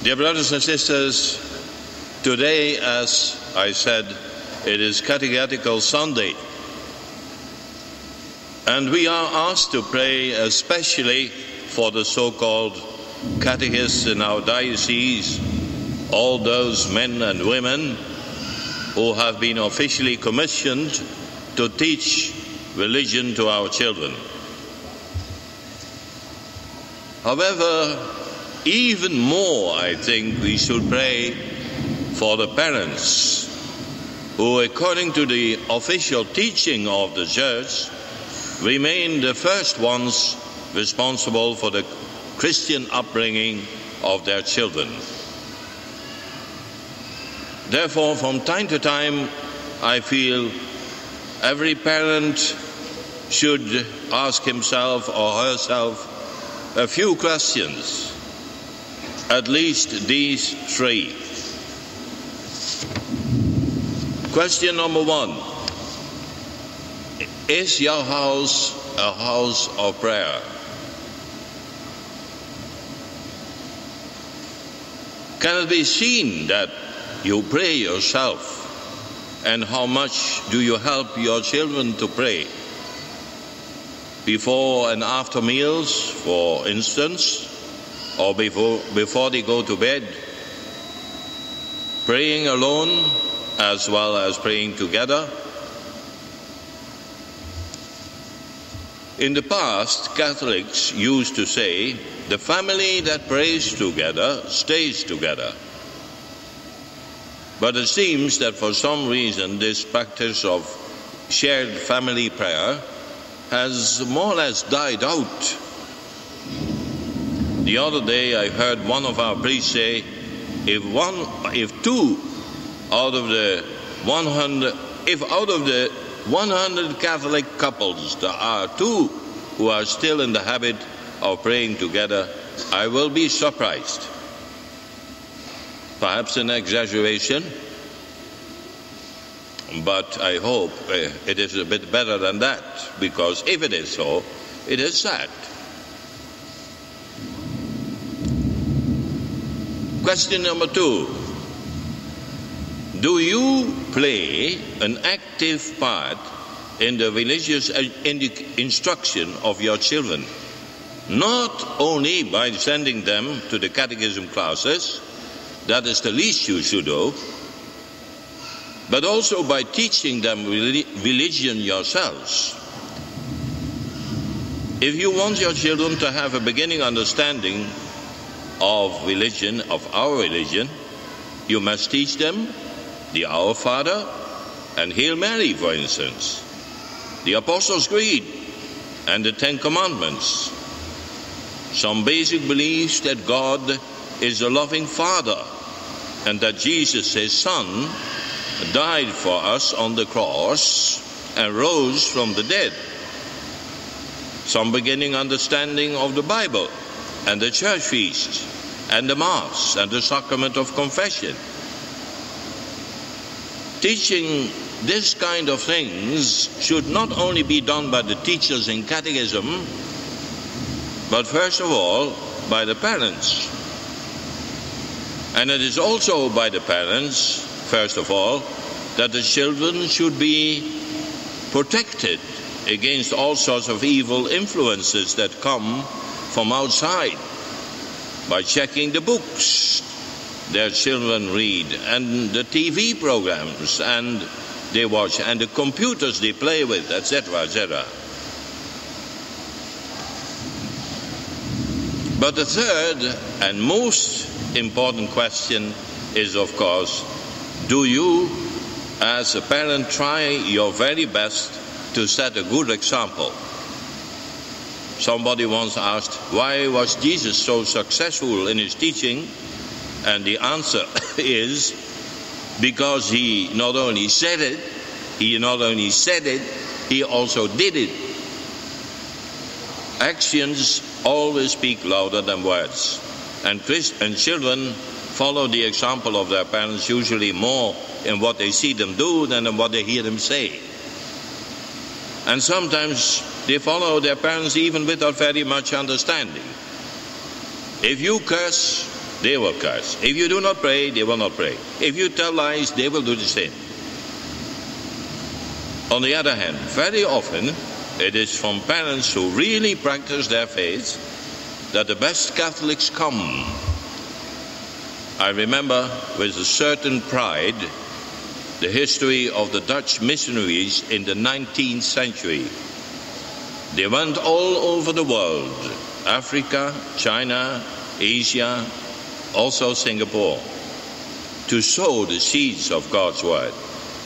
Dear brothers and sisters, today, as I said, it is Catechetical Sunday. And we are asked to pray especially for the so-called catechists in our diocese, all those men and women who have been officially commissioned to teach religion to our children. However, even more, I think, we should pray for the parents who, according to the official teaching of the Church, remain the first ones responsible for the Christian upbringing of their children. Therefore, from time to time, I feel every parent should ask himself or herself a few questions, at least these three. Question number one: is your house a house of prayer? Can it be seen that you pray yourself? And how much do you help your children to pray? Before and after meals, for instance, or before they go to bed? Praying alone as well as praying together? In the past, Catholics used to say, the family that prays together stays together. But it seems that for some reason this practice of shared family prayer has more or less died out. The other day I heard one of our priests say, if out of the 100 Catholic couples, there are 2 who are still in the habit of praying together, I will be surprised. Perhaps an exaggeration, but I hope it is a bit better than that, because if it is so, it is sad. Question number 2. Do you play an active part in the religious instruction of your children? Not only by sending them to the catechism classes, that is the least you should do, but also by teaching them religion yourselves. If you want your children to have a beginning understanding of religion, of our religion, you must teach them the Our Father and Hail Mary, for instance, the Apostles' Creed and the 10 Commandments, some basic beliefs that God is a loving Father and that Jesus, his Son, died for us on the cross and rose from the dead. Some beginning understanding of the Bible and the church feasts and the Mass and the sacrament of confession. Teaching this kind of things should not only be done by the teachers in catechism, but first of all by the parents. And it is also by the parents, first of all, that the children should be protected against all sorts of evil influences that come from outside, by checking the books their children read and the TV programs and they watch and the computers they play with, etc., etc. But the third and most important question is, of course, do you, as a parent, try your very best to set a good example? Somebody once asked, why was Jesus so successful in his teaching? And the answer is, because he not only said it, he also did it. Actions always speak louder than words. And children follow the example of their parents usually more in what they see them do than in what they hear them say. And sometimes they follow their parents even without very much understanding. If you curse, they will curse. If you do not pray, they will not pray. If you tell lies, they will do the same. On the other hand, very often it is from parents who really practice their faith that the best Catholics come. I remember with a certain pride the history of the Dutch missionaries in the 19th century. They went all over the world, Africa, China, Asia, also Singapore, to sow the seeds of God's word.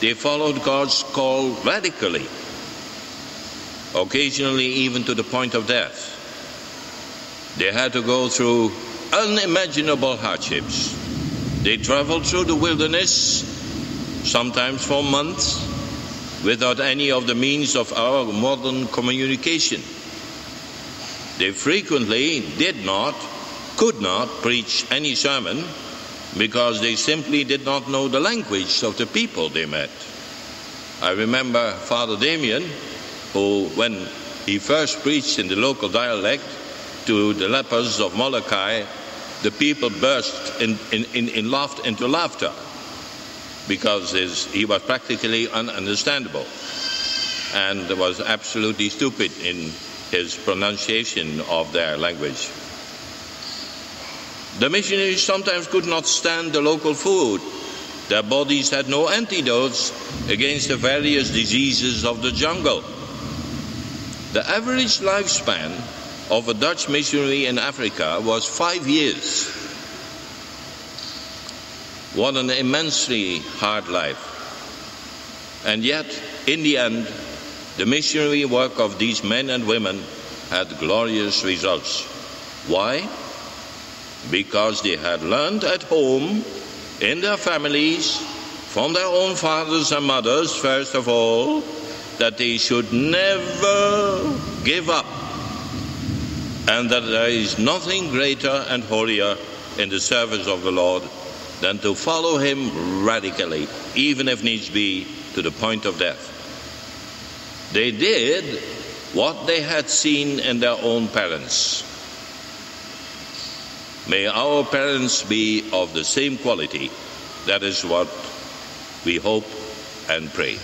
They followed God's call radically, occasionally even to the point of death. They had to go through unimaginable hardships. They traveled through the wilderness, sometimes for months, without any of the means of our modern communication. They frequently could not preach any sermon because they simply did not know the language of the people they met. I remember Father Damien, who, when he first preached in the local dialect to the lepers of Molokai, the people burst into laughter because he was practically ununderstandable and was absolutely stupid in his pronunciation of their language. The missionaries sometimes could not stand the local food. Their bodies had no antidotes against the various diseases of the jungle. The average lifespan of a Dutch missionary in Africa was 5 years. What an immensely hard life. And yet, in the end, the missionary work of these men and women had glorious results. Why? Because they had learned at home, in their families, from their own fathers and mothers, first of all, that they should never give up, and that there is nothing greater and holier in the service of the Lord than to follow him radically, even if needs be to the point of death. They did what they had seen in their own parents. May our parents be of the same quality. That is what we hope and pray.